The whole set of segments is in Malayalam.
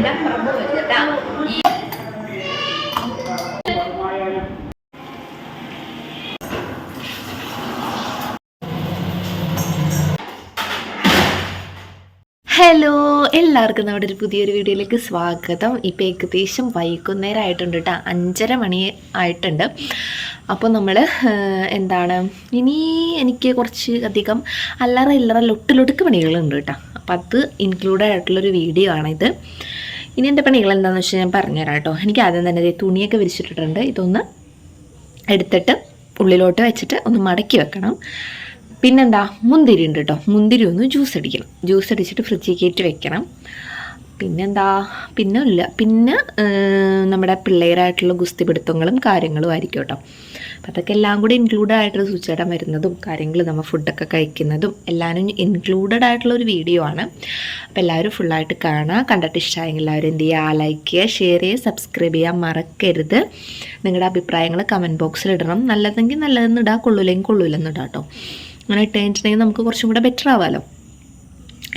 ഹലോ, എല്ലാവർക്കും നമ്മുടെ ഒരു പുതിയൊരു വീഡിയോയിലേക്ക് സ്വാഗതം. ഇപ്പോൾ ഏകദേശം വൈകുന്നേരം ആയിട്ടുണ്ട് കേട്ടോ, 5:30 മണി ആയിട്ടുണ്ട്. അപ്പോൾ നമ്മൾ എന്താണ് ഇനി എനിക്ക് കുറച്ച് അധികം അല്ലറ ലൊട്ടിലൊടുക്ക് പണികളുണ്ട് കേട്ടോ. അപ്പോൾ അത് ഇൻക്ലൂഡഡ് ആയിട്ടുള്ളൊരു വീഡിയോ ആണിത്. ഇനി എൻ്റെ പണികൾ എന്താണെന്ന് വെച്ചാൽ ഞാൻ പറഞ്ഞുതരാം കേട്ടോ. എനിക്ക് ആദ്യം തന്നെ തുണിയൊക്കെ വിരിച്ചിട്ടിട്ടുണ്ട്. ഇതൊന്ന് എടുത്തിട്ട് ഉള്ളിലോട്ട് വെച്ചിട്ട് ഒന്ന് മടക്കി വെക്കണം. പിന്നെന്താ, മുന്തിരി ഉണ്ട് കേട്ടോ. മുന്തിരി ഒന്ന് ജ്യൂസ് അടിക്കണം. ജ്യൂസ് അടിച്ചിട്ട് ഫ്രിഡ്ജിൽ കയറ്റി വെക്കണം. പിന്നെന്താ, പിന്നെ നമ്മുടെ പിള്ളേരായിട്ടുള്ള ഗുസ്തി പിടുത്തങ്ങളും കാര്യങ്ങളും ആയിരിക്കും കേട്ടോ. അപ്പം അതൊക്കെ എല്ലാം കൂടി ഇൻക്ലൂഡഡ് ആയിട്ടുള്ള സൂചിച്ചേട്ടൻ വരുന്നതും കാര്യങ്ങളും നമ്മൾ ഫുഡൊക്കെ കഴിക്കുന്നതും എല്ലാവരും ഇൻക്ലൂഡഡ് ആയിട്ടുള്ളൊരു വീഡിയോ ആണ്. അപ്പോൾ എല്ലാവരും ഫുള്ളായിട്ട് കാണുക. കണ്ടിട്ട് ഇഷ്ടമായെങ്കിൽ എല്ലാവരും എന്ത് ചെയ്യുക, ലൈക്ക് ചെയ്യുക, ഷെയർ ചെയ്യുക, സബ്സ്ക്രൈബ് ചെയ്യാൻ മറക്കരുത്. നിങ്ങളുടെ അഭിപ്രായങ്ങൾ കമൻറ്റ് ബോക്സിൽ ഇടണം. നല്ലതെങ്കിൽ നല്ലതെന്ന് ഇടാം, കൊള്ളൂല്ലെങ്കിൽ കൊള്ളൂലെന്ന് ഇടാം കേട്ടോ. അങ്ങനെ ഇട്ട് കഴിഞ്ഞിട്ടുണ്ടെങ്കിൽ നമുക്ക് കുറച്ചും കൂടെ ബെറ്റർ ആവാമല്ലോ.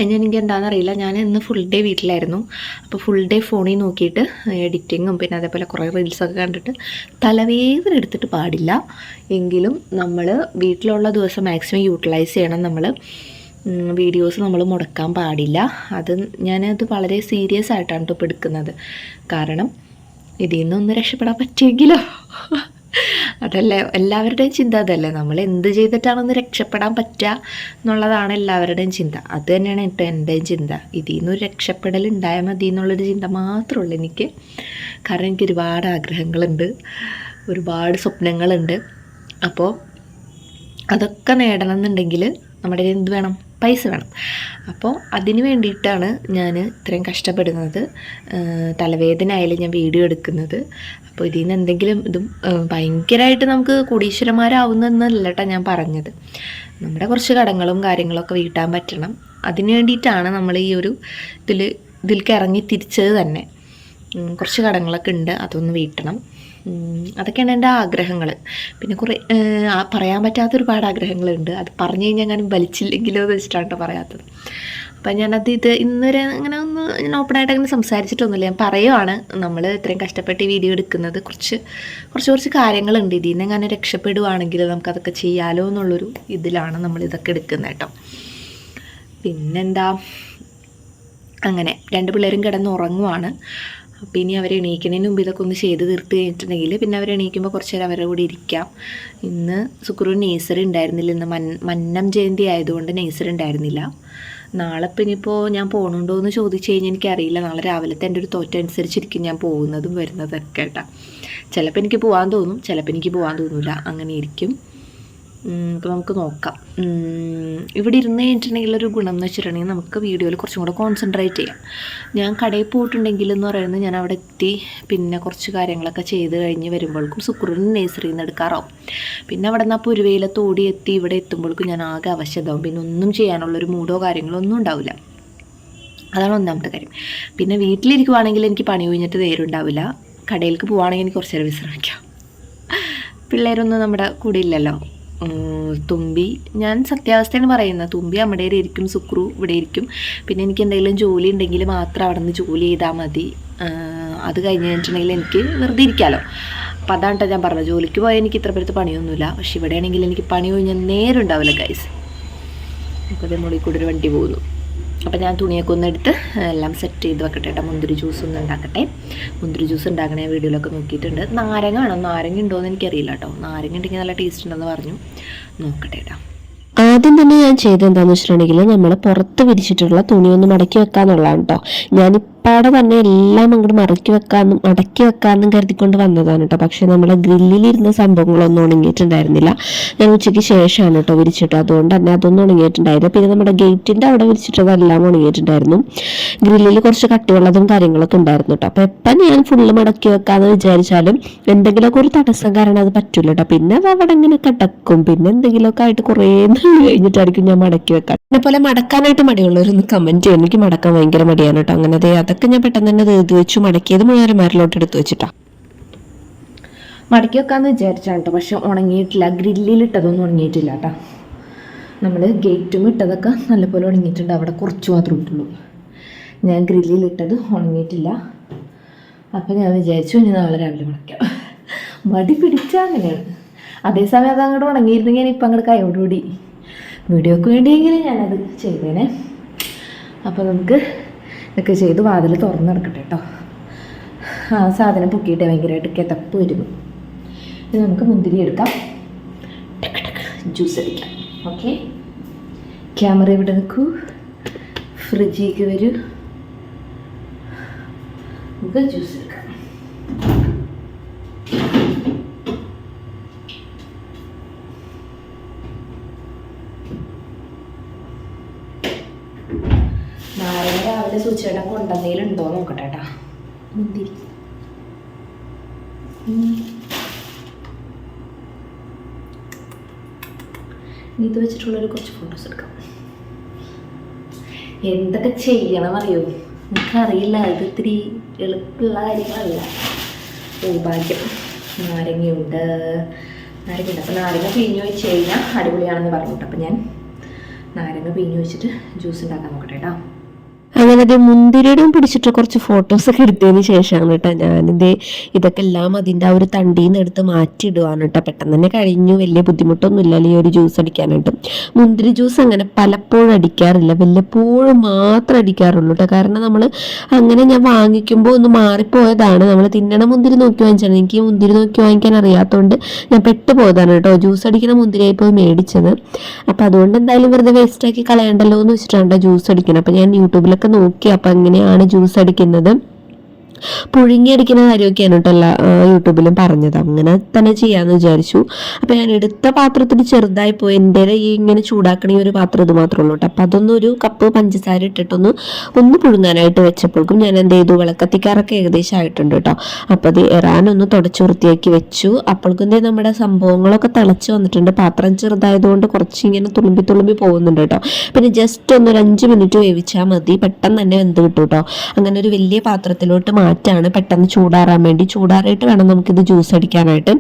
എനിക്ക് എന്താണെന്നറിയില്ല, ഞാൻ ഇന്ന് ഫുൾ ഡേ വീട്ടിലായിരുന്നു. അപ്പോൾ ഫുൾ ഡേ ഫോണിൽ നോക്കിയിട്ട് എഡിറ്റിങ്ങും പിന്നെ അതേപോലെ കുറേ റീൽസൊക്കെ കണ്ടിട്ട് തലവേദന എടുത്തിട്ട് പാടില്ല. എങ്കിലും നമ്മൾ വീട്ടിലുള്ള ദിവസം മാക്സിമം യൂട്ടിലൈസ് ചെയ്യണം. നമ്മൾ വീഡിയോസ് നമ്മൾ മുടക്കാൻ പാടില്ല. ഞാനത് വളരെ സീരിയസ് ആയിട്ടാണ് ഇപ്പോൾ എടുക്കുന്നത്. കാരണം ഇതിൽ നിന്നൊന്ന് രക്ഷപ്പെടാൻ പറ്റിയെങ്കിലോ, അതല്ലേ എല്ലാവരുടെയും ചിന്ത. അതല്ലേ, നമ്മൾ എന്ത് ചെയ്തിട്ടാണെന്ന് രക്ഷപ്പെടാൻ പറ്റുക എന്നുള്ളതാണ് എല്ലാവരുടെയും ചിന്ത. അത് തന്നെയാണ് എൻ്റെയും ചിന്ത. ഇതിൽ നിന്നൊരു രക്ഷപ്പെടൽ ഉണ്ടായാൽ മതി എന്നുള്ളൊരു ചിന്ത മാത്രമേ ഉള്ളൂ എനിക്ക്. കാരണം എനിക്ക് ഒരുപാട് ആഗ്രഹങ്ങളുണ്ട്, ഒരുപാട് സ്വപ്നങ്ങളുണ്ട്. അപ്പോൾ അതൊക്കെ നേടണം എന്നുണ്ടെങ്കിൽ നമ്മുടെ എന്ത് വേണം, പൈസ വേണം. അപ്പോൾ അതിന് വേണ്ടിയിട്ടാണ് ഞാൻ ഇത്രയും കഷ്ടപ്പെടുന്നത്. തലവേദന ആയാലും ഞാൻ വീഡിയോ എടുക്കുന്നത്. അപ്പോൾ ഇതിൽ നിന്ന് എന്തെങ്കിലും ഭയങ്കരമായിട്ട് നമുക്ക് കോടീശ്വരന്മാരാവുന്നതെന്നല്ല കേട്ടോ ഞാൻ പറഞ്ഞത്. നമ്മുടെ കുറച്ച് കടങ്ങളും കാര്യങ്ങളൊക്കെ വീട്ടാൻ പറ്റണം. അതിന് വേണ്ടിയിട്ടാണ് നമ്മൾ ഈ ഒരു ഇതിലേക്ക് ഇറങ്ങി തിരിച്ചത് തന്നെ. കുറച്ച് കടങ്ങളൊക്കെ ഉണ്ട്, അതൊന്ന് വീട്ടണം. അതൊക്കെയാണ് എൻ്റെ ആഗ്രഹങ്ങൾ. പിന്നെ കുറേ പറയാൻ പറ്റാത്ത ഒരുപാട് ആഗ്രഹങ്ങളുണ്ട്. അത് പറഞ്ഞു കഴിഞ്ഞാൽ ഞാൻ വലിച്ചില്ലെങ്കിലോ എന്ന് വെച്ചിട്ടാണ് കേട്ടോ പറയാത്തത്. അപ്പം ഞാനത് ഇന്നുവരെ അങ്ങനെ ഞാൻ ഓപ്പണായിട്ട് അങ്ങനെ സംസാരിച്ചിട്ടൊന്നുമില്ല. ഞാൻ പറയുവാണ്, നമ്മൾ ഇത്രയും കഷ്ടപ്പെട്ട് ഈ വീഡിയോ എടുക്കുന്നത് കുറച്ച് കാര്യങ്ങളുണ്ട്. ഇതിൽ നിന്ന് അങ്ങനെ രക്ഷപ്പെടുവാണെങ്കിൽ നമുക്കതൊക്കെ ചെയ്യാലോ എന്നുള്ളൊരു ഇതിലാണ് നമ്മളിതൊക്കെ എടുക്കുന്നത് കേട്ടോ. പിന്നെന്താ, അങ്ങനെ 2 പിള്ളേരും കിടന്ന് ഉറങ്ങുവാണ്. അപ്പോൾ ഇനി അവർ എണീക്കുന്നതിന് മുമ്പ് ഇതൊക്കെ ഒന്ന് ചെയ്ത് തീർത്ത് കഴിഞ്ഞിട്ടുണ്ടെങ്കിൽ പിന്നെ അവർ എണീക്കുമ്പോൾ കുറച്ച് നേരം അവരുടെ കൂടി ഇരിക്കാം. ഇന്ന് സുക്രു നേഴ്സറി ഉണ്ടായിരുന്നില്ല. ഇന്ന് മന്നം ജയന്തി ആയതുകൊണ്ട് നേഴ്സറി ഉണ്ടായിരുന്നില്ല. നാളെ ഇപ്പം ഇനിയിപ്പോൾ ഞാൻ പോകണുണ്ടോ എന്ന് ചോദിച്ചു കഴിഞ്ഞാൽ എനിക്കറിയില്ല. നാളെ രാവിലത്തെ എൻ്റെ ഒരു തോറ്റനുസരിച്ചിരിക്കും ഞാൻ പോകുന്നതും വരുന്നതൊക്കെ കേട്ടോ. ചിലപ്പോൾ എനിക്ക് പോകാൻ തോന്നും, ചിലപ്പോൾ എനിക്ക് പോകാൻ തോന്നില്ല. അങ്ങനെ ഇരിക്കും. അപ്പോൾ നമുക്ക് നോക്കാം. ഇവിടെ ഇരുന്ന് കഴിഞ്ഞിട്ടുണ്ടെങ്കിൽ ഒരു ഗുണം എന്ന് വെച്ചിട്ടുണ്ടെങ്കിൽ നമുക്ക് വീഡിയോയിൽ കുറച്ചും കൂടെ കോൺസെൻട്രേറ്റ് ചെയ്യാം. ഞാൻ കടയിൽ പോയിട്ടുണ്ടെങ്കിൽ എന്ന് പറയുന്നത് ഞാൻ അവിടെ എത്തി പിന്നെ കുറച്ച് കാര്യങ്ങളൊക്കെ ചെയ്ത് കഴിഞ്ഞ് വരുമ്പോഴേക്കും സുക്രുവിന് നേഴ്സറിയിൽ നിന്ന് എടുക്കാറാവും. പിന്നെ അവിടെ നിന്ന് അപ്പോൾ ഒരു വെയിലത്തോടി എത്തി ഇവിടെ എത്തുമ്പോഴേക്കും ഞാൻ ആകെ അവശതാവും. പിന്നെ ഒന്നും ചെയ്യാനുള്ളൊരു മൂഡോ കാര്യങ്ങളോ ഒന്നും ഉണ്ടാവില്ല. അതാണ് ഒന്നാമത്തെ കാര്യം. പിന്നെ വീട്ടിലിരിക്കുവാണെങ്കിൽ എനിക്ക് പണി കഴിഞ്ഞിട്ട് നേരുണ്ടാവില്ല. കടയിലേക്ക് പോവുകയാണെങ്കിൽ എനിക്ക് കുറച്ച് നേരം വിശ്രമിക്കാം. പിള്ളേരൊന്നും നമ്മുടെ കൂടെ ഇല്ലല്ലോ. തുമ്പി, ഞാൻ സത്യാവസ്ഥയാണ് പറയുന്നത്. തുമ്പി നമ്മുടെ ഇരിക്കും, സുക്രു ഇവിടെ ഇരിക്കും. പിന്നെ എനിക്ക് എന്തെങ്കിലും ജോലി ഉണ്ടെങ്കിൽ മാത്രം അവിടെ നിന്ന് ജോലി ചെയ്താൽ മതി. അത് കഴിഞ്ഞ് കഴിഞ്ഞിട്ടുണ്ടെങ്കിൽ എനിക്ക് വെറുതെ ഇരിക്കാമല്ലോ. അപ്പം അതാണ് കേട്ടോ ഞാൻ പറഞ്ഞത്. ജോലിക്ക് പോയാൽ എനിക്ക് ഇത്ര പേരത്ത് പണിയൊന്നുമില്ല. പക്ഷെ ഇവിടെയാണെങ്കിൽ എനിക്ക് പണി കഴിഞ്ഞാൽ നേരം ഉണ്ടാവില്ല ഗൈസ്. അപ്പോൾ അതേ മുകളിൽ കൂടെ ഒരു വണ്ടി പോകുന്നു. അപ്പോൾ ഞാൻ തുണിയൊക്കെ ഒന്ന് എടുത്ത് എല്ലാം സെറ്റ് ചെയ്ത് വെക്കട്ടെ കേട്ടോ. മുന്തിരി ജ്യൂസ് ഒന്ന് ഉണ്ടാക്കട്ടെ. മുന്തിരി ജ്യൂസ് ഉണ്ടാക്കണ വീഡിയോയിലൊക്കെ നോക്കിയിട്ടുണ്ട്. നാരങ്ങ വേണം. നാരങ്ങ ഉണ്ടോയെന്ന് എനിക്കറിയില്ല കേട്ടോ. നാരങ്ങ ഉണ്ടെങ്കിൽ നല്ല ടേസ്റ്റ് ഉണ്ടെന്ന് പറഞ്ഞു. നോക്കട്ടെ കേട്ടോ. ആദ്യം തന്നെ ഞാൻ ചെയ്തെന്താണെന്ന് വെച്ചിട്ടുണ്ടെങ്കിൽ നമ്മൾ പുറത്ത് വിരിച്ചിട്ടുള്ള തുണി ഒന്ന് മടക്കി വെക്കാന്നുള്ളതാണ് കേട്ടോ. ഞാനിപ്പാടെ തന്നെ എല്ലാം അങ്ങോട്ട് മടക്കി വെക്കാമെന്നും കരുതിക്കൊണ്ട് വന്നതാണ് കേട്ടോ. പക്ഷെ നമ്മുടെ ഗ്രില്ലിലിരുന്ന സംഭവങ്ങളൊന്നും ഉണങ്ങിയിട്ടുണ്ടായിരുന്നില്ല. ഞാൻ ഉച്ചയ്ക്ക് ശേഷമാണ് കേട്ടോ വിരിച്ചിട്ട്. അതുകൊണ്ട് തന്നെ അതൊന്നും ഉണങ്ങിയിട്ടുണ്ടായില്ല. പിന്നെ നമ്മുടെ ഗേറ്റിൻ്റെ അവിടെ വിരിച്ചിട്ടതെല്ലാം ഉണങ്ങിയിട്ടുണ്ടായിരുന്നു. ഗ്രില്ലിൽ കുറച്ച് കട്ടിയുള്ളതും കാര്യങ്ങളൊക്കെ ഉണ്ടായിരുന്നു കേട്ടോ. അപ്പോൾ എപ്പം ഞാൻ ഫുള്ള് മടക്കി വെക്കാമെന്ന് വിചാരിച്ചാലും എന്തെങ്കിലുമൊക്കെ ഒരു തടസ്സം കാരണം അത് പറ്റില്ല കേട്ടോ. പിന്നെ അത് അവിടെ ഇങ്ങനെ കിടക്കും. പിന്നെ എന്തെങ്കിലുമൊക്കെ ആയിട്ട് കുറേ കഴിഞ്ഞിട്ടായിരിക്കും ഞാൻ മടക്കി വെക്കാൻ. അതേപോലെ മടക്കാനായിട്ട് മടിയുള്ളവരൊന്ന് കമന്റ് ചെയ്യും. എനിക്ക് മടക്കാൻ ഭയങ്കര മടിയാണ് കേട്ടോ. അങ്ങനെ അതൊക്കെ ഞാൻ പെട്ടെന്ന് തന്നെ തീർത്ത് വെച്ചു. മടക്കിയത് മുഴുവന്മാരിലോട്ട് എടുത്ത് വെച്ചിട്ടാ മടക്കി വെക്കാമെന്ന് വിചാരിച്ചാണ് കേട്ടോ. പക്ഷെ ഉണങ്ങിയിട്ടില്ല. ഗ്രില്ലിലിട്ടതൊന്നും ഉണങ്ങിയിട്ടില്ല കേട്ടോ. നമ്മൾ ഗേറ്റും ഇട്ടതൊക്കെ നല്ലപോലെ ഉണങ്ങിയിട്ടുണ്ട്. അവിടെ കുറച്ച് മാത്രമേ ഇട്ടുള്ളൂ. ഞാൻ ഗ്രില്ലിലിട്ടത് ഉണങ്ങിയിട്ടില്ല. അപ്പോൾ ഞാൻ വിചാരിച്ചു ഇനി നാളെ രാവിലെ മുളയ്ക്കാം. മടി പിടിച്ചാൽ അങ്ങനെയാണ്. അതേസമയം അത് അങ്ങോട്ട് ഉണങ്ങിയിരുന്നെങ്കിൽ ഞാൻ ഇപ്പം അങ്ങോട്ട് കൈയോടുകൂടി വീഡിയോക്ക് വേണ്ടിയെങ്കിലും ഞാനത് ചെയ്തേനെ. അപ്പോൾ നമുക്ക് ഇതൊക്കെ ചെയ്ത് വാതിൽ തുറന്ന് നടക്കട്ടെ കേട്ടോ. ആ സാധനം പൊക്കിയിട്ട് ഭയങ്കരമായിട്ട് കിതപ്പ് വരുന്നു. ഇനി നമുക്ക് മുന്തിരി എടുക്കാം, ജ്യൂസ് അടിക്കാം. ഓക്കെ, ക്യാമറ ഇവിടെ നിൽക്കൂ, ഫ്രിഡ്ജിലേക്ക് വരൂ, നമുക്ക് ജ്യൂസ് എടുക്കാം. നാരങ്ങ രാവിലെ സൂചിയുടെ കൊണ്ടുവന്നതിലുണ്ടോ നോക്കട്ടെ കേട്ടാ. മുന്തിരി ഇത് വെച്ചിട്ടുള്ളൊരു കുറച്ച് ഫോട്ടോസ് എടുക്കാം. എന്തൊക്കെ ചെയ്യണം അറിയോ, എനിക്കറിയില്ല. ഇത് ഇത്തിരി എളുപ്പമുള്ള കാര്യങ്ങളല്ല. ഭാഗ്യം നാരങ്ങയുണ്ട്. അപ്പോൾ നാരങ്ങ പിഴിഞ്ഞ് വെച്ച് കഴിഞ്ഞാൽ അടിപൊളിയാണെന്ന് പറഞ്ഞിട്ട് അപ്പോൾ ഞാൻ നാരങ്ങ പിഴിഞ്ഞ് വെച്ചിട്ട് ജ്യൂസ് ഉണ്ടാക്കാൻ നോക്കട്ടെ കേട്ടോ. അങ്ങനെ അത് മുന്തിരിയുടെയും പിടിച്ചിട്ട് കുറച്ച് ഫോട്ടോസൊക്കെ എടുത്തതിന് ശേഷമാണ് കേട്ടോ ഞാനിത് ഇതൊക്കെ എല്ലാം അതിൻ്റെ ആ ഒരു തണ്ടിയിൽ നിന്ന് എടുത്ത് മാറ്റിയിടുവാണ് കേട്ടോ. പെട്ടെന്ന് തന്നെ കഴിഞ്ഞു, വലിയ ബുദ്ധിമുട്ടൊന്നും ഇല്ലല്ലോ ഈ ഒരു ജ്യൂസ് അടിക്കാനായിട്ട്. മുന്തിരി ജ്യൂസ് അങ്ങനെ പലപ്പോഴും അടിക്കാറില്ല, വല്ലപ്പോഴും മാത്രം അടിക്കാറുള്ളൂ കേട്ടോ. കാരണം നമ്മൾ അങ്ങനെ ഞാൻ വാങ്ങിക്കുമ്പോൾ ഒന്ന് മാറിപ്പോയതാണ്. നമ്മൾ തിന്നണ മുന്തിരി നോക്കി വാങ്ങിച്ചാണ്. എനിക്ക് മുന്തിരി നോക്കി വാങ്ങിക്കാൻ അറിയാത്തതുകൊണ്ട് ഞാൻ പെട്ടുപോയതാണ് കേട്ടോ. ജ്യൂസ് അടിക്കുന്ന മുന്തിരിയായി പോയി മേടിച്ചത്. അപ്പോൾ അതുകൊണ്ട് എന്തായാലും വെറുതെ വേസ്റ്റാക്കി കളയണ്ടല്ലോ എന്ന് വെച്ചിട്ടാണ് ജ്യൂസ് അടിക്കുന്നത്. അപ്പോൾ ഞാൻ യൂട്യൂബിലൊക്കെ നോക്കി അപ്പോൾ എങ്ങനെയാണ് ജ്യൂസ് അടിക്കുന്നത്, പുഴുങ്ങി അടിക്കുന്ന കാര്യമൊക്കെയാണ് കേട്ടോ യൂട്യൂബിലും പറഞ്ഞത്. അങ്ങനെ തന്നെ ചെയ്യാമെന്ന് വിചാരിച്ചു. അപ്പോൾ ഞാൻ എടുത്ത പാത്രത്തിൽ ചെറുതായി പോയി. എൻ്റെ ഈ ഇങ്ങനെ ചൂടാക്കണ ഈ ഒരു പാത്രം ഇത് മാത്രമേ ഉള്ളൂ കേട്ടോ. അപ്പോൾ അതൊന്ന് ഒരു കപ്പ് പഞ്ചസാര ഇട്ടിട്ടൊന്ന് പുഴുങ്ങാനായിട്ട് വെച്ചപ്പോഴേക്കും ഞാൻ എന്ത് ചെയ്തു, വിളക്കത്തിക്കാറൊക്കെ ഏകദേശം ആയിട്ടുണ്ട് കേട്ടോ. അപ്പോൾ അത് ഇറാനൊന്ന് തുടച്ച് വൃത്തിയാക്കി വെച്ചു. അപ്പോഴേക്കും എന്തേ നമ്മുടെ സംഭവങ്ങളൊക്കെ തിളച്ച് വന്നിട്ടുണ്ട്. പാത്രം ചെറുതായതുകൊണ്ട് കുറച്ച് ഇങ്ങനെ തുളുമ്പി പോകുന്നുണ്ട് കേട്ടോ. പിന്നെ ജസ്റ്റ് ഒരു 5 മിനിറ്റ് വേവിച്ചാൽ മതി, പെട്ടെന്ന് തന്നെ വെന്ത് കിട്ടും കേട്ടോ. അങ്ങനെ ഒരു വലിയ പാത്രത്തിലോട്ട് മാറ്റാണ്, പെട്ടെന്ന് ചൂടാറാൻ വേണ്ടി. ചൂടാറിയിട്ട് വേണം നമുക്കിത് ജ്യൂസ് അടിക്കാനായിട്ട്.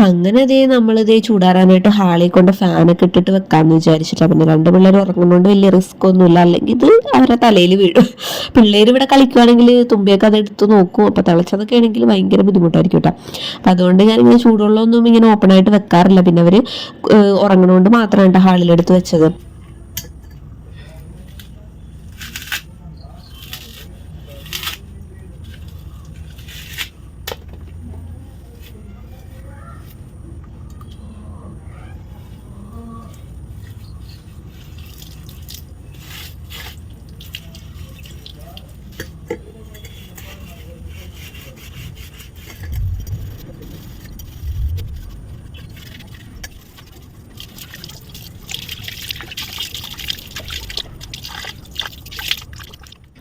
അങ്ങനെ നമ്മളിതേ ചൂടാറാനായിട്ട് ഹാളിൽ കൊണ്ട് ഫാനൊക്കെ ഇട്ടിട്ട് വെക്കാമെന്ന് വിചാരിച്ചിട്ടാണ്. പിന്നെ 2 പിള്ളേർ ഉറങ്ങുന്നതുകൊണ്ട് വലിയ റിസ്ക് ഒന്നുമില്ല, അല്ലെങ്കിൽ ഇത് അവരുടെ തലയിൽ വീഴും. പിള്ളേർ ഇവിടെ കളിക്കുവാണെങ്കിൽ തുമ്പിയൊക്കെ അത് എടുത്ത് നോക്കും. അപ്പോൾ തിളച്ചതൊക്കെ ആണെങ്കിൽ ഭയങ്കര ബുദ്ധിമുട്ടായിരിക്കും കേട്ടോ. അപ്പം അതുകൊണ്ട് ഞാനിങ്ങനെ ചൂടുവെള്ളമൊന്നും ഇങ്ങനെ ഓപ്പണായിട്ട് വെക്കാറില്ല. പിന്നെ അവർ ഉറങ്ങുന്നതുകൊണ്ട് മാത്രമാണ് ഹാളിലെടുത്ത് വെച്ചത്.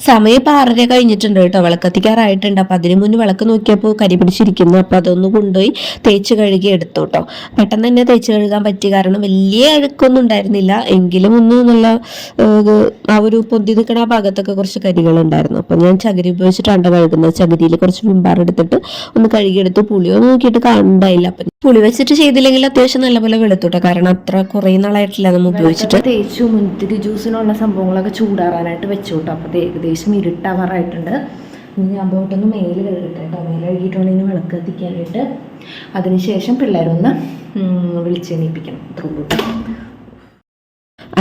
സമയം ഇപ്പോൾ 6:30 കഴിഞ്ഞിട്ടുണ്ട് കേട്ടോ. വിളക്കത്തിക്കാറായിട്ടുണ്ട്. അപ്പോൾ അതിന് മുന്നേ വിളക്ക് നോക്കിയപ്പോൾ കരി പിടിച്ചിരിക്കുന്നു. അപ്പോൾ അതൊന്ന് കൊണ്ടുപോയി തേച്ച് കഴുകി എടുത്തു കേട്ടോ. പെട്ടെന്ന് തന്നെ തേച്ച് കഴുകാൻ പറ്റി, കാരണം വലിയ അഴുക്കൊന്നും ഉണ്ടായിരുന്നില്ല. എങ്കിലും ഒന്ന് നല്ല ആ ഒരു പൊന്തി നിൽക്കണ ആ ഭാഗത്തൊക്കെ കുറച്ച് കരികളുണ്ടായിരുന്നു. അപ്പോൾ ഞാൻ ചകിരി ഉപയോഗിച്ചിട്ടാണ് കഴുകുന്നത്. ചകിരിയിൽ കുറച്ച് വിമ്പാർ എടുത്തിട്ട് ഒന്ന് കഴുകിയെടുത്തു. പുളിയോ നോക്കിയിട്ട് കാണണ്ടായില്ല. അപ്പം പുളി വെച്ചിട്ട് ചെയ്തില്ലെങ്കിൽ അത്യാവശ്യം നല്ലപോലെ വെളുത്തോട്ടെ, കാരണം അത്ര കുറേ നാളായിട്ടില്ല നമ്മൾ ഉപയോഗിച്ചിട്ട്. തേച്ചു മുന്തിരി ജ്യൂസിനുള്ള സംഭവങ്ങളൊക്കെ ചൂടാറാനായിട്ട് വെച്ചു കേട്ടോ. അപ്പോൾ ഏകദേശം ഇരുട്ടാവാറായിട്ടുണ്ട്. ഇനി ഞാൻ പോയിട്ടൊന്ന് മേല് കഴുകട്ടെ കേട്ടോ. മേല് കഴുകിയിട്ടാണ് ഇനി വിളക്ക് കത്തിക്കാനായിട്ട്. അതിനുശേഷം പിള്ളേരൊന്ന് വിളിച്ചെണീപ്പിക്കണം.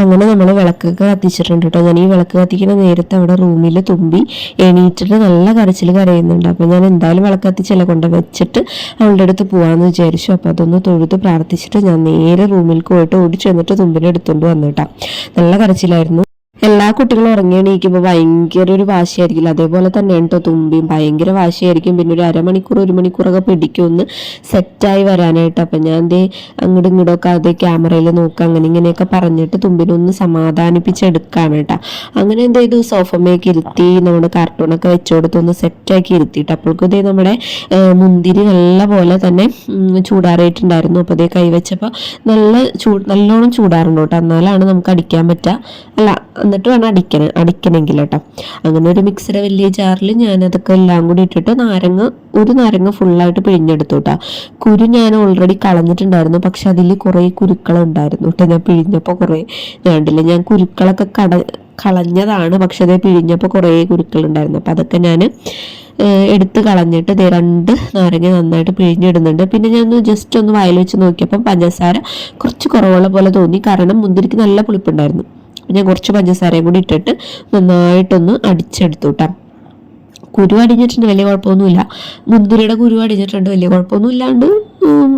അങ്ങനെ നമ്മൾ വിളക്കൊക്കെ കത്തിച്ചിട്ടുണ്ട് കേട്ടോ. ഞാൻ ഈ വിളക്ക് കത്തിക്കുന്ന നേരത്തെ അവിടെ റൂമിൽ തുമ്പി എണീറ്റിട്ട് നല്ല കരച്ചിൽ കരയുന്നുണ്ട്. അപ്പോൾ ഞാൻ എന്തായാലും വിളക്ക് കത്തിച്ചെല്ലാം കൊണ്ട് വെച്ചിട്ട് അവളുടെ അടുത്ത് പോകാമെന്ന് വിചാരിച്ചു. അപ്പോൾ അതൊന്ന് തൊഴുത് പ്രാർത്ഥിച്ചിട്ട് ഞാൻ നേരെ റൂമിൽ പോയിട്ട് ഓടി ചെന്നിട്ട് തുമ്പിനെ എടുത്തുകൊണ്ട് വന്നു കേട്ടോ. നല്ല കരച്ചിലായിരുന്നു. എല്ലാ കുട്ടികളും ഉറങ്ങി എണീക്കുമ്പോൾ ഭയങ്കര ഒരു വാശിയായിരിക്കില്ല, അതേപോലെ തന്നെയാണ് കേട്ടോ തുമ്പിയും. ഭയങ്കര വാശിയായിരിക്കും. പിന്നെ ഒരു 1 മണിക്കൂറൊക്കെ പിടിക്കും ഒന്ന് സെറ്റായി വരാനായിട്ട്. അപ്പം ഞാൻ അങ്ങോട്ടും ഇങ്ങോട്ടൊക്കെ അതേ ക്യാമറയിൽ നോക്കുക, അങ്ങനെ ഇങ്ങനെയൊക്കെ പറഞ്ഞിട്ട് തുമ്പിനൊന്ന് സമാധാനിപ്പിച്ചെടുക്കുകയാണ് കേട്ടോ. അങ്ങനെ എന്ത് ചെയ്തു, സോഫമേക്ക് ഇരുത്തി നമ്മുടെ കാർട്ടൂണൊക്കെ വെച്ചുകൊടുത്തൊന്ന് സെറ്റാക്കി ഇരുത്തിയിട്ട് അപ്പോഴേക്കും ഇതേ നമ്മുടെ മുന്തിരി നല്ല പോലെ തന്നെ ചൂടാറിയിട്ടുണ്ടായിരുന്നു. അപ്പോൾ അതേ കൈവച്ചപ്പോൾ നല്ലോണം ചൂടാറുണ്ട് കേട്ടോ. എന്നാലാണ് നമുക്ക് അടിക്കാൻ പറ്റുക. അല്ല, എന്നിട്ട് വേണം അടിക്കണമെങ്കിൽ കേട്ടോ. അങ്ങനെ ഒരു മിക്സിയുടെ വലിയ ജാറിൽ ഞാനതൊക്കെ എല്ലാം കൂടി ഇട്ടിട്ട് ഒരു നാരങ്ങ ഫുള്ളായിട്ട് പിഴിഞ്ഞെടുത്തു കേട്ടോ. കുരു ഞാൻ ഓൾറെഡി കളഞ്ഞിട്ടുണ്ടായിരുന്നു, പക്ഷെ അതിൽ കുറേ കുരുക്കളുണ്ടായിരുന്നു കേട്ടോ. ഞാൻ പിഴിഞ്ഞപ്പോൾ കുറേ കണ്ടില്ല, ഞാൻ കുരുക്കളൊക്കെ കളഞ്ഞതാണ്. പക്ഷെ അത് പിഴിഞ്ഞപ്പോൾ കുറേ കുരുക്കളുണ്ടായിരുന്നു. അപ്പോൾ അതൊക്കെ ഞാൻ എടുത്ത് കളഞ്ഞിട്ട് 2 നാരങ്ങ നന്നായിട്ട് പിഴിഞ്ഞിടുന്നുണ്ട്. പിന്നെ ഞാൻ ജസ്റ്റ് ഒന്ന് വായിൽ വെച്ച് നോക്കിയപ്പം പഞ്ചസാര കുറച്ച് കുറവുള്ള പോലെ തോന്നി. കാരണം മുന്തിരിക്ക് നല്ല പുളിപ്പുണ്ടായിരുന്നു. ഞാൻ കുറച്ച് പഞ്ചസാരയും കൂടി ഇട്ടിട്ട് നന്നായിട്ടൊന്ന് അടിച്ചെടുത്തു കേട്ടോ. കുരു അടിഞ്ഞിട്ടുണ്ട്, വലിയ കുഴപ്പമൊന്നുമില്ല. മുന്തിരിയുടെ കുരു അടിഞ്ഞിട്ടുണ്ട്, വലിയ കുഴപ്പമൊന്നും ഇല്ലാണ്ട്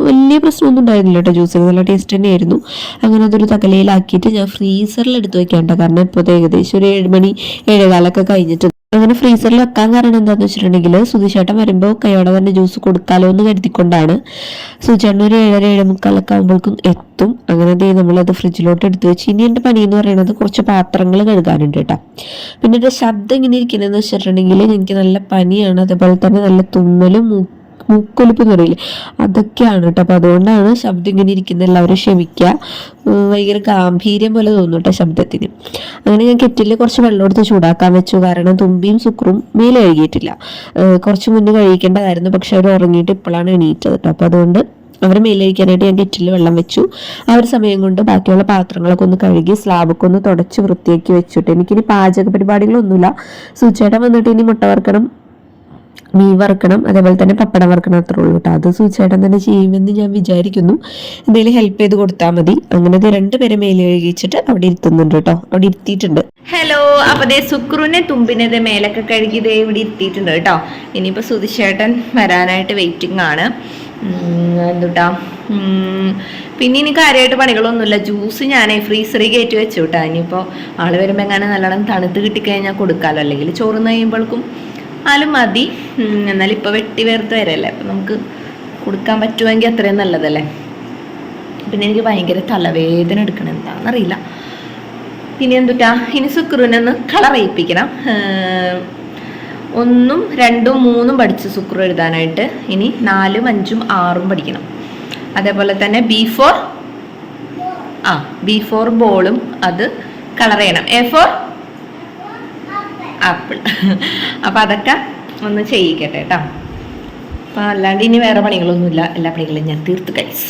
വലിയ പ്രശ്നമൊന്നും ഉണ്ടായിരുന്നില്ല കേട്ടോ. ജ്യൂസിന് നല്ല ടേസ്റ്റ് തന്നെയായിരുന്നു. അങ്ങനെ അതൊരു തകലയിലാക്കിയിട്ട് ഞാൻ ഫ്രീസറിൽ എടുത്ത് വെക്കാം കേട്ടോ. കാരണം ഇപ്പോൾ ഏകദേശം ഒരു 7 മണി 7:15 കഴിഞ്ഞിട്ട്. അങ്ങനെ ഫ്രീസറിൽ വെക്കാൻ കാരണം എന്താണെന്ന് വെച്ചിട്ടുണ്ടെങ്കിൽ സുധിച്ചേട്ടൻ വരുമ്പോൾ കൈയോടെ തന്നെ ജ്യൂസ് കൊടുക്കാലോ എന്ന് കരുതിക്കൊണ്ടാണ്. സുധിച്ചേട്ടൻ ഒരു 7:45 ആകുമ്പോഴേക്കും എത്തും. അങ്ങനെ നമ്മളത് ഫ്രിഡ്ജിലോട്ട് എടുത്ത് വെച്ച്. ഇനി എൻ്റെ പണി എന്ന് പറയുന്നത് കുറച്ച് പാത്രങ്ങൾ കഴുകാനുണ്ട് കേട്ടോ. പിന്നെ എൻ്റെ ശബ്ദം ഇങ്ങനെ ഇരിക്കുന്നതെന്ന് വെച്ചിട്ടുണ്ടെങ്കിൽ എനിക്ക് നല്ല പനിയാണ്, അതേപോലെ തന്നെ നല്ല തുമ്മലും മൂക്കൊലിപ്പ് എന്ന് പറയില്ലേ, അതൊക്കെയാണ് കേട്ടോ. അപ്പോൾ അതുകൊണ്ടാണ് ശബ്ദം ഇങ്ങനെ ഇരിക്കുന്നത്. എല്ലാവരും ക്ഷമിക്കുക. ഭയങ്കര ഗാംഭീര്യം പോലെ തോന്നും കേട്ടോ ശബ്ദത്തിന്. അങ്ങനെ ഞാൻ കെറ്റിൽ കുറച്ച് വെള്ളം എടുത്ത് ചൂടാക്കാൻ വെച്ചു. കാരണം തുമ്പിയും സുക്രും മേലെ കഴുകിയിട്ടില്ല. കുറച്ച് മുന്നേ കഴിക്കേണ്ടതായിരുന്നു, പക്ഷെ അവർ ഉറങ്ങിയിട്ട് ഇപ്പോഴാണ് എണീറ്റത് കേട്ടോ. അപ്പോൾ അതുകൊണ്ട് അവർ മേലഴിക്കാനായിട്ട് ഞാൻ കെറ്റിൽ വെള്ളം വെച്ചു. ആ ഒരു സമയം കൊണ്ട് ബാക്കിയുള്ള പാത്രങ്ങളൊക്കെ ഒന്ന് കഴുകി സ്ലാബൊക്കെ ഒന്ന് തുടച്ച് വൃത്തിയാക്കി വെച്ചിട്ട് എനിക്കിനി പാചക പരിപാടികളൊന്നുമില്ല. സൂചേട്ടൻ വന്നിട്ട് ഇനി മുട്ട വറുക്കണം, മീൻ വറുക്കണം, അതേപോലെ തന്നെ പപ്പടം വറുക്കണം, അത്രേ ഉള്ളൂ കേട്ടോ. അത് സൂചേട്ടൻ തന്നെ ചെയ്യുമെന്ന് ഞാൻ വിചാരിക്കുന്നു. എന്തെങ്കിലും ഹെൽപ്പ് ചെയ്ത് കൊടുത്താൽ മതി. അങ്ങനെ 2 പേരെ മേലെ കഴുകിച്ചിട്ട് അവിടെ ഇരുത്തുന്നുണ്ട് കേട്ടോ. അവിടെ ഇരുത്തിയിട്ടുണ്ട്. ഹലോ, അപ്പൊ ദേ സുക്രുവിനെ തുമ്പിനെ മേലൊക്കെ കഴുകി ദേ ഇവിടെ ഇരുത്തിയിട്ടുണ്ട് കേട്ടോ. ഇനിയിപ്പോൾ സുധിച്ചേട്ടൻ വരാനായിട്ട് വെയിറ്റിംഗ് ആണ്. എന്തുട്ടാ, പിന്നെ ഇനി കാര്യമായിട്ട് പണികളൊന്നുമില്ല. ജ്യൂസ് ഞാൻ ഫ്രീസറിൽ കയറ്റി വെച്ചു കേട്ടോ. ഇനിയിപ്പോൾ ആള് വരുമ്പോൾ എങ്ങനെ നല്ലോണം തണുത്ത് കിട്ടിക്കഴിഞ്ഞാൽ കൊടുക്കാമല്ലോ. അല്ലെങ്കിൽ ചോറുന്ന് കഴിയുമ്പോഴേക്കും ആലും മതി. എന്നാലും ഇപ്പോൾ വെട്ടി വേർത്ത് വരല്ലേ, അപ്പം നമുക്ക് കൊടുക്കാൻ പറ്റുമെങ്കിൽ അത്രയും നല്ലതല്ലേ. പിന്നെ എനിക്ക് ഭയങ്കര തലവേദന എടുക്കണം, എന്താണെന്നറിയില്ല. പിന്നെ എന്തുട്ടാ, ഇനി സുക്രുവിനെ ഒന്ന് കളർ ചെയ്യിപ്പിക്കണം. 1, 2, 3 പഠിച്ചു സുക്രു എഴുതാനായിട്ട്. ഇനി 4, 5, 6 പഠിക്കണം. അതേപോലെ തന്നെ B4 ബോളും അത് കളർ ചെയ്യണം. A4 apple. അപ്പം അതൊക്കെ ഒന്ന് ചെയ്യിക്കട്ടെ കേട്ടോ. അപ്പം അല്ലാണ്ട് ഇനി വേറെ പണികളൊന്നുമില്ല. എല്ലാ പണികളും ഞാൻ തീർത്ത് കഴിച്ചു.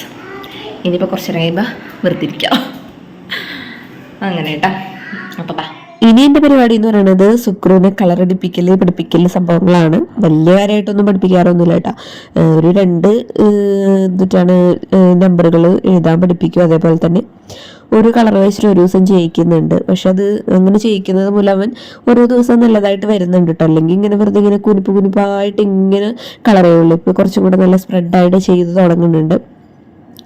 ഇനിയിപ്പോൾ കുറച്ച് നേരം കഴിയുമ്പോൾ വെറുതെ ഇരിക്കാം. അങ്ങനെ കേട്ടോ. അപ്പം ഇനി എൻ്റെ പരിപാടി എന്ന് പറയുന്നത് സുക്രുവിനെ കളറടിപ്പിക്കല് പഠിപ്പിക്കല് സംഭവങ്ങളാണ്. വലിയ കാര്യമായിട്ടൊന്നും പഠിപ്പിക്കാറൊന്നുമില്ല കേട്ടോ. ഒരു 2 എന്നിട്ടാണ് നമ്പറുകൾ എഴുതാൻ പഠിപ്പിക്കും. അതേപോലെ തന്നെ ഒരു കളർ വെച്ചിട്ട് ഒരു ദിവസം ചെയ്യിക്കുന്നുണ്ട്. പക്ഷെ അത് അങ്ങനെ ചെയ്യിക്കുന്നത് മൂലം അവൻ ഓരോ ദിവസം നല്ലതായിട്ട് വരുന്നുണ്ട് കേട്ടോ. അല്ലെങ്കിൽ ഇങ്ങനെ വെറുതെ ഇങ്ങനെ കുനിപ്പായിട്ട് ഇങ്ങനെ കളർ ചെയ്യുള്ളൂ. ഇപ്പോൾ കുറച്ചും കൂടെ നല്ല സ്പ്രെഡായിട്ട് ചെയ്ത് തുടങ്ങുന്നുണ്ട്.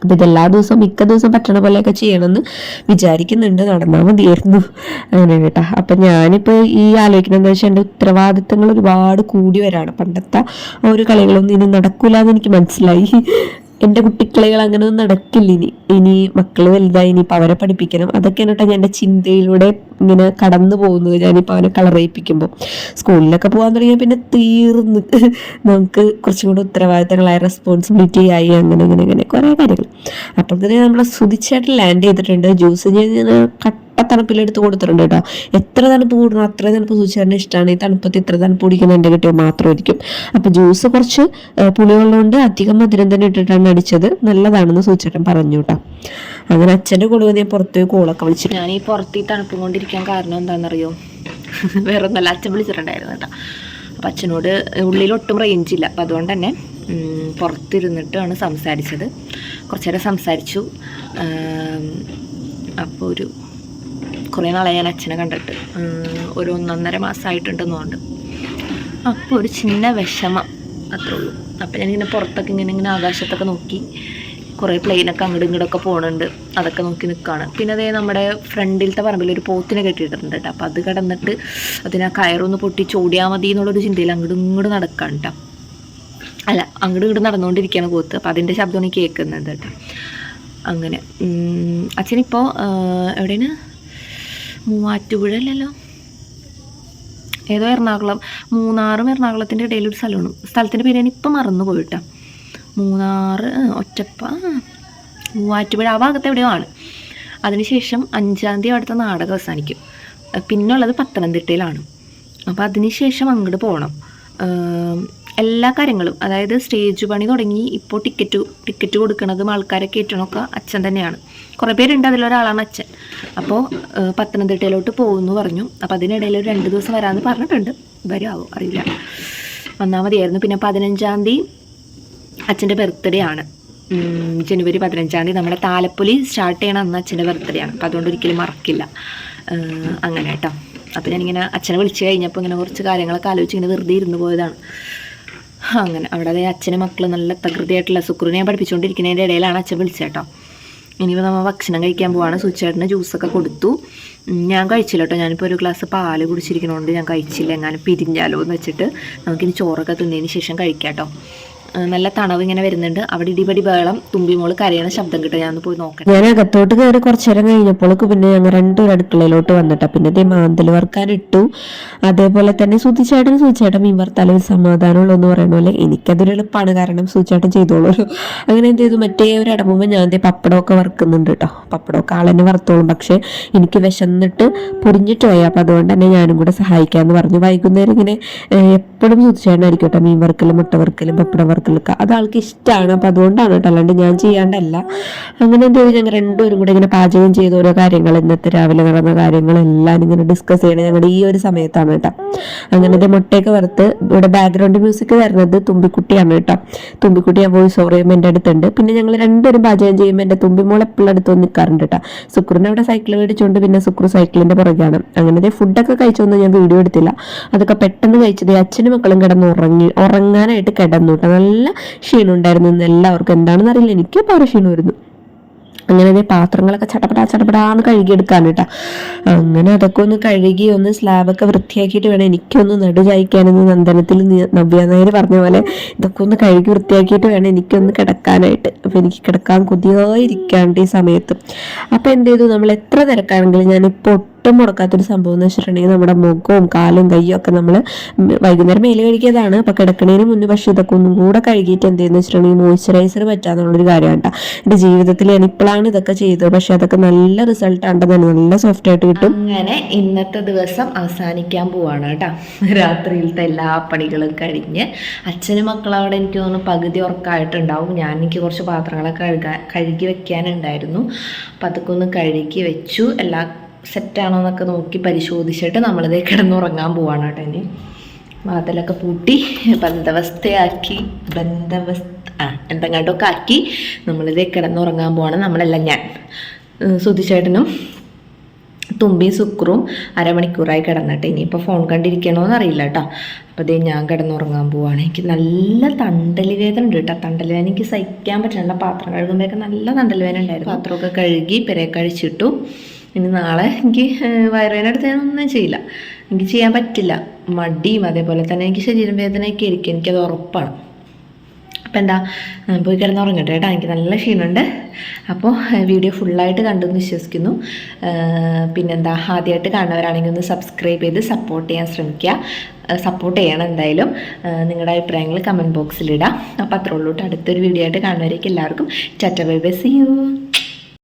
അപ്പം ഇതെല്ലാ ദിവസവും മിക്ക ദിവസം പറ്റണ പോലെയൊക്കെ ചെയ്യണമെന്ന് വിചാരിക്കുന്നുണ്ട്. നടന്നാൽ മതിയായിരുന്നു. അങ്ങനെ കേട്ടോ. അപ്പം ഞാനിപ്പോൾ ഈ ആലോചിക്കുന്നത് എന്താ വെച്ചാൽ എൻ്റെ ഉത്തരവാദിത്തങ്ങൾ ഒരുപാട് കൂടി വരാണ്. പണ്ടത്തെ ആ ഒരു കളികളൊന്നും ഇനി നടക്കൂല എന്ന് എനിക്ക് മനസ്സിലായി. എൻ്റെ കുട്ടിക്കളികൾ അങ്ങനെ ഒന്നും നടക്കില്ല. ഇനി മക്കൾ വലുതായി, ഇനിയിപ്പോൾ അവരെ പഠിപ്പിക്കണം. അതൊക്കെയാണ് കേട്ടോ ഞാൻ എൻ്റെ ചിന്തയിലൂടെ ഇങ്ങനെ കടന്നു പോകുന്നത്. ഞാനിപ്പോൾ അവനെ കളർ ചെയ്യിപ്പിക്കുമ്പോൾ സ്കൂളിലൊക്കെ പോകാൻ തുടങ്ങിയാൽ പിന്നെ തീർന്ന് നമുക്ക് കുറച്ചും കൂടെ ഉത്തരവാദിത്തങ്ങളായ റെസ്പോൺസിബിലിറ്റി ആയി അങ്ങനെ കുറേ കാര്യങ്ങൾ. അപ്പോൾ തന്നെ നമ്മൾ സുധിച്ചായിട്ട് ലാൻഡ് ചെയ്തിട്ടുണ്ട്. ജ്യൂസ് ഞാൻ തണുപ്പിലെടുത്ത് കൊടുത്തിട്ടുണ്ട് കേട്ടോ. എത്ര തണുപ്പ് കൂടണം അത്രയും തണുപ്പ് സൂചിച്ചാറിന് ഇഷ്ടമാണ്. ഈ തണുപ്പത്ത് ഇത്ര തണുപ്പ് കുടിക്കുന്ന എൻ്റെ കിട്ടിയ മാത്രമായിരിക്കും. അപ്പോൾ ജ്യൂസ് കുറച്ച് പുളിയുള്ളതുകൊണ്ട് അധികം മധുരം തന്നെ ഇട്ടിട്ടാണ് അടിച്ചത്. നല്ലതാണെന്ന് സൂചിച്ചേട്ടൻ പറഞ്ഞു കേട്ടോ. അങ്ങനെ അച്ഛൻ്റെ കൂടെ ഞാൻ പുറത്ത് കോളൊക്കെ വിളിച്ചിട്ട് ഞാൻ ഈ പുറത്ത് ഈ തണുപ്പ് കൊണ്ടിരിക്കാൻ കാരണം എന്താണെന്നറിയോ? വേറെ ഒന്നല്ല, അച്ഛൻ വിളിച്ചിട്ടുണ്ടായിരുന്നു കേട്ടോ. അപ്പം അച്ഛനോട് ഉള്ളിലൊട്ടും റേഞ്ച് ഇല്ല. അപ്പം അതുകൊണ്ട് തന്നെ പുറത്തിരുന്നിട്ടാണ് സംസാരിച്ചത്. കുറച്ച് നേരം സംസാരിച്ചു. അപ്പോൾ കുറേ നാളെ ഞാൻ അച്ഛനെ കണ്ടിട്ട് ഒരു 1.5 മാസമായിട്ടുണ്ടെന്നുണ്ട്. അപ്പോൾ ഒരു ചിന്ന വിഷമം അത്രേ ഉള്ളൂ. അപ്പോൾ ഞാനിങ്ങനെ പുറത്തൊക്കെ ഇങ്ങനെ ആകാശത്തൊക്കെ നോക്കി കുറേ പ്ലെയിനൊക്കെ അങ്ങോട്ടും ഇങ്ങോട്ടൊക്കെ പോകുന്നുണ്ട്. അതൊക്കെ നോക്കി നിൽക്കുകയാണ്. പിന്നെ അതേ നമ്മുടെ ഫ്രണ്ടിലത്തെ പറമ്പിൽ ഒരു പോത്തിനെ കെട്ടിയിട്ടുണ്ട് കേട്ടോ. അപ്പോൾ അത് കിടന്നിട്ട് അതിനെ കയറൊന്ന് പൊട്ടി ചോടിയാൽ മതി എന്നുള്ളൊരു ചിന്തയിൽ അങ്ങോട്ടും ഇങ്ങോട്ട് നടക്കുകയാണ് കേട്ടോ. അല്ല, അങ്ങോട്ടും ഇങ്ങോട്ട് നടന്നുകൊണ്ടിരിക്കുകയാണ് പോത്ത്. അപ്പോൾ അതിൻ്റെ ശബ്ദമാണ് കേൾക്കുന്നത് കേട്ടോ. അങ്ങനെ അച്ഛനിപ്പോൾ എവിടെയാണ്? മൂവാറ്റുപുഴയല്ലല്ലോ, ഏതോ എറണാകുളം, മൂന്നാറും എറണാകുളത്തിൻ്റെ ഇടയിൽ ഒരു സ്ഥലത്തിൻ്റെ പേര് ഞാൻ ഇപ്പം മറന്നു പോയിട്ടാ. മൂവാറ്റുപുഴ ആ ഭാഗത്ത് എവിടെയോ ആണ്. അതിനുശേഷം 5-ാം തീയതി അവിടുത്തെ നാടകം അവസാനിക്കും. പിന്നുള്ളത് പത്തനംതിട്ടയിലാണ്. അപ്പോൾ അതിനുശേഷം അങ്ങോട്ട് പോകണം. എല്ലാ കാര്യങ്ങളും, അതായത് സ്റ്റേജ് പണി തുടങ്ങി ഇപ്പോൾ ടിക്കറ്റ് കൊടുക്കുന്നതും ആൾക്കാരെ കയറ്റണമൊക്കെ അച്ഛൻ തന്നെയാണ്. കുറേ പേരുണ്ട്, അതിലൊരാളാണ് അച്ഛൻ. അപ്പോൾ പത്തനംതിട്ടയിലോട്ട് പോകുമെന്ന് പറഞ്ഞു. അപ്പോൾ അതിനിടയിൽ ഒരു 2 ദിവസം വരാമെന്ന് പറഞ്ഞിട്ടുണ്ട്. വരുമോ അറിയില്ല, വന്നാൽ മതിയായിരുന്നു. പിന്നെ 15-ാം തീയതി അച്ഛൻ്റെ ബർത്ത്ഡേ ആണ്. ജനുവരി 15-ാം തീയതി നമ്മുടെ താലപ്പൊലി സ്റ്റാർട്ട് ചെയ്യണം അന്ന് അച്ഛൻ്റെ ബർത്ത്ഡേ ആണ്. അപ്പോൾ അതുകൊണ്ട് ഒരിക്കലും മറക്കില്ല. അങ്ങനെ കേട്ടോ. അപ്പോൾ ഞാനിങ്ങനെ അച്ഛനെ വിളിച്ച് കഴിഞ്ഞപ്പോൾ ഇങ്ങനെ കുറച്ച് കാര്യങ്ങളൊക്കെ ആലോചിച്ച് ഇങ്ങനെ വെറുതെ ഇരുന്ന് പോയതാണ്. അങ്ങനെ അവിടെ അതായത് അച്ഛനും മക്കളും നല്ല തകൃതിയായിട്ടുള്ള സുക്രൂനെ ഞാൻ പഠിപ്പിച്ചുകൊണ്ടിരിക്കുന്നതിൻ്റെ ഇടയിലാണ് അച്ഛൻ വിളിച്ചത് കേട്ടോ. ഇനിയിപ്പോൾ നമ്മൾ ഭക്ഷണം കഴിക്കാൻ പോവാണ്. സുച്ചേട്ടന് ജ്യൂസൊക്കെ കൊടുത്തു. ഞാൻ കഴിച്ചില്ല കേട്ടോ. ഞാനിപ്പോൾ ഒരു ഗ്ലാസ് പാല് കുടിച്ചിരിക്കണോണ്ട് ഞാൻ കഴിച്ചില്ല. എങ്ങാനും പിരിഞ്ഞാലോ എന്ന് വെച്ചിട്ട് നമുക്കിനി ചോറൊക്കെ തിന്നതിന് ശേഷം കഴിക്കാം കേട്ടോ. നല്ല തണവ് ഇങ്ങനെ വരുന്നുണ്ട്. അവിടെ ഇടിപടി ബഹളം, തുമ്പിമോള് കരയണ ശബ്ദം കിട്ടും. ഞാൻ പോയി നോക്കാം. ഞാൻ അകത്തോട്ട് കയറി കുറച്ചു നേരം കഴിഞ്ഞപ്പോഴേക്ക് പിന്നെ ഞങ്ങൾ രണ്ടുപേരും അടുക്കളയിലോട്ട് വന്നിട്ടാ. പിന്നെ ഇതേ മാന്തൽ വറുക്കാനിട്ടു. അതേപോലെ തന്നെ സൂചിച്ചേട്ടൻ മീൻ വറുത്താലും ഒരു സമാധാനമുള്ളൂ എന്ന് പറയുന്ന പോലെ എനിക്കതൊരു എളുപ്പമാണ്, കാരണം സൂചിച്ചേട്ടൻ ചെയ്തോളൂ. അങ്ങനെ എന്ത് ചെയ്തു, മറ്റേ ഒരു ഇടമുമ്പോൾ ഞാൻ എന്തേ പപ്പടമൊക്കെ വറുക്കുന്നുണ്ട് കേട്ടോ. പപ്പടമൊക്കെ ആളെന്നെ വറുത്തോളും. പക്ഷെ എനിക്ക് വിശന്നിട്ട് പൊരിഞ്ഞിട്ട് പോയി. അപ്പം അതുകൊണ്ട് തന്നെ ഞാനും കൂടെ സഹായിക്കാമെന്ന് പറഞ്ഞു. വൈകുന്നേരം ഇങ്ങനെ എപ്പോഴും സൂചിച്ചേട്ടനായിരിക്കും കേട്ടോ മീൻ വറുക്കലും മുട്ട വറുക്കലും പപ്പടം വറുക്കലൊക്കെ. അത് ആൾക്ക് ഇഷ്ടമാണ്. അപ്പം അതുകൊണ്ടാണ് കേട്ടോ, അല്ലാണ്ട് ഞാൻ ചെയ്യാണ്ടല്ല. അങ്ങനെ എന്ത് ചെയ്തു, ഞങ്ങൾ രണ്ടുപേരും കൂടെ ഇങ്ങനെ പാചകം ചെയ്ത ഓരോ കാര്യങ്ങൾ, ഇന്നത്തെ രാവിലെ നടന്ന കാര്യങ്ങളെല്ലാം ഇങ്ങനെ ഡിസ്കസ് ചെയ്യണം ഞങ്ങളുടെ ഈ ഒരു സമയത്താണ് കേട്ടോ. അങ്ങനെ മുട്ടയൊക്കെ വറുത്ത് ഇവിടെ ബാക്ക്ഗ്രൗണ്ട് മ്യൂസിക് വരുന്നത് തുമ്പിക്കുട്ടിയാണ് കേട്ടോ. തുമ്പിക്കുട്ടി ഞാൻ വോയിസ് ഓവർ ചെയ്യുമ്പോൾ എൻ്റെ അടുത്തുണ്ട്. പിന്നെ ഞങ്ങൾ രണ്ടുപേരും പാചകം ചെയ്യുമ്പോൾ എൻ്റെ തുമ്പിമോൾ എപ്പോഴും അടുത്ത് വന്ന് നിൽക്കാറുണ്ട് കേട്ടോ. സുക്രൂനെ അവിടെ സൈക്കിൾ മേടിച്ചുകൊണ്ട് പിന്നെ സുക്രു സൈക്കിളിൻ്റെ പുറകെയാണ്. അങ്ങനെ ഫുഡൊക്കെ കഴിച്ചൊന്നും ഞാൻ വീഡിയോ എടുത്തില്ല. അതൊക്കെ പെട്ടെന്ന് കഴിച്ചത് അച്ഛനും മക്കളും ഉറങ്ങാനായിട്ട് കിടന്നു കേട്ടോ. നല്ല ക്ഷീണം ഉണ്ടായിരുന്നു ഇന്ന് എല്ലാവർക്കും. എന്താണെന്ന് അറിയില്ല, എനിക്ക് ഇപ്പോൾ ക്ഷീണം വരുന്നു. അങ്ങനെ പാത്രങ്ങളൊക്കെ ചടപടാന്ന് കഴുകിയെടുക്കാൻ കേട്ടോ. അങ്ങനെ അതൊക്കെ ഒന്ന് കഴുകി ഒന്ന് സ്ലാബൊക്കെ വൃത്തിയാക്കിയിട്ട് വേണം എനിക്കൊന്ന് നടു ചായ്ക്കാനെന്ന് നന്ദനത്തിൽ നവ്യ നായർ പറഞ്ഞ പോലെ ഇതൊക്കെ ഒന്ന് കഴുകി വൃത്തിയാക്കിയിട്ട് വേണം എനിക്കൊന്ന് കിടക്കാനായിട്ട്. അപ്പോൾ എനിക്ക് കിടക്കാൻ കൊതിയായിരിക്കാണ്ട് ഈ സമയത്ത്. അപ്പോൾ എന്ത് ചെയ്തു, നമ്മൾ എത്ര തിരക്കാണെങ്കിലും ഞാനിപ്പോൾ ഒട്ടും മുടക്കാത്തൊരു സംഭവം എന്ന് വെച്ചിട്ടുണ്ടെങ്കിൽ നമ്മുടെ മുഖവും കാലും കയ്യും ഒക്കെ നമ്മൾ വൈകുന്നേരം മേല് കഴുകിയതാണ്. അപ്പോൾ കിടക്കണേന് മുന്നേ പക്ഷേ ഇതൊക്കെ ഒന്നും കൂടെ കഴുകിയിട്ട് എന്ത് ചെയ്യുന്ന വെച്ചിട്ടുണ്ടെങ്കിൽ മോയ്സ്ചറൈസർ പറ്റാന്നുള്ളൊരു കാര്യമാണ് കേട്ടോ. എൻ്റെ ജീവിതത്തിൽ എനിപ്പോഴാണ് ഇതൊക്കെ ചെയ്തത്. പക്ഷെ അതൊക്കെ നല്ല റിസൾട്ട് ആണ്, നല്ല സോഫ്റ്റ് ആയിട്ട് കിട്ടും. അങ്ങനെ ഇന്നത്തെ ദിവസം അവസാനിക്കാൻ പോവാണ് കേട്ടോ. രാത്രിയിലത്തെ എല്ലാ പണികളും കഴിഞ്ഞ് അച്ഛനും മക്കളും അവിടെ എനിക്ക് തോന്നുന്നു പകുതി ഉറക്കമായിട്ടുണ്ടാവും. എനിക്ക് കുറച്ച് പാത്രങ്ങളൊക്കെ കഴുകി വെക്കാനുണ്ടായിരുന്നു. അപ്പം അതൊക്കെ ഒന്ന് കഴുകി വെച്ചു. എല്ലാ സെറ്റാണോ എന്നൊക്കെ നോക്കി പരിശോധിച്ചിട്ട് നമ്മളിത് കിടന്നുറങ്ങാൻ പോവാണ് കേട്ടോ. ഇനി വാതിലൊക്കെ പൂട്ടി എന്തെങ്ങാണ്ടൊക്കെ ആക്കി നമ്മളിത് കിടന്നുറങ്ങാൻ പോവാണ്. നമ്മളെല്ലാം ഞാൻ സുധിച്ചേട്ടനും തുമ്പി സുക്രും അരമണിക്കൂറായി കിടന്നിട്ട് ഇനിയിപ്പോൾ ഫോൺ കണ്ടിരിക്കണോന്ന് അറിയില്ല കേട്ടോ. അപ്പോൾ അതേ ഞാൻ കിടന്നുറങ്ങാൻ പോവാണ്. എനിക്ക് നല്ല തണ്ടൽ വേദന ഉണ്ട് കേട്ടോ. തണ്ടൽ വേദന എനിക്ക് സഹിക്കാൻ പറ്റില്ല. പാത്രം കഴുകുമ്പോഴൊക്കെ നല്ല തണ്ടൽ വേദന ഉണ്ടായിരുന്നു. പാത്രമൊക്കെ കഴുകി പെരെ കഴിച്ചിട്ടു. ഇനി നാളെ എനിക്ക് വയറുവേദന എടുത്ത് ഞാനൊന്നും ചെയ്യില്ല. എനിക്ക് ചെയ്യാൻ പറ്റില്ല. മടിയും അതേപോലെ തന്നെ എനിക്ക് ശരീരം വേദനയൊക്കെ ആയിരിക്കും. എനിക്കത് ഉറപ്പാണ്. അപ്പം എന്താ, പോയി കിടന്നുറങ്ങട്ടെ കേട്ടോ. എനിക്ക് നല്ല ക്ഷീണമുണ്ട്. അപ്പോൾ വീഡിയോ ഫുള്ളായിട്ട് കണ്ടെന്ന് വിശ്വസിക്കുന്നു. പിന്നെന്താ, ആദ്യമായിട്ട് കാണുന്നവരാണെങ്കിൽ ഒന്ന് സബ്സ്ക്രൈബ് ചെയ്ത് സപ്പോർട്ട് ചെയ്യാൻ ശ്രമിക്കുക. സപ്പോർട്ട് ചെയ്യണം എന്തായാലും. നിങ്ങളുടെ അഭിപ്രായങ്ങൾ കമൻറ്റ് ബോക്സിലിടാം. അപ്പോൾ അത്രേ ഉള്ളൂ. അടുത്തൊരു വീഡിയോ ആയിട്ട് കാണുന്നവരേക്ക് എല്ലാവർക്കും tata bye bye, see U.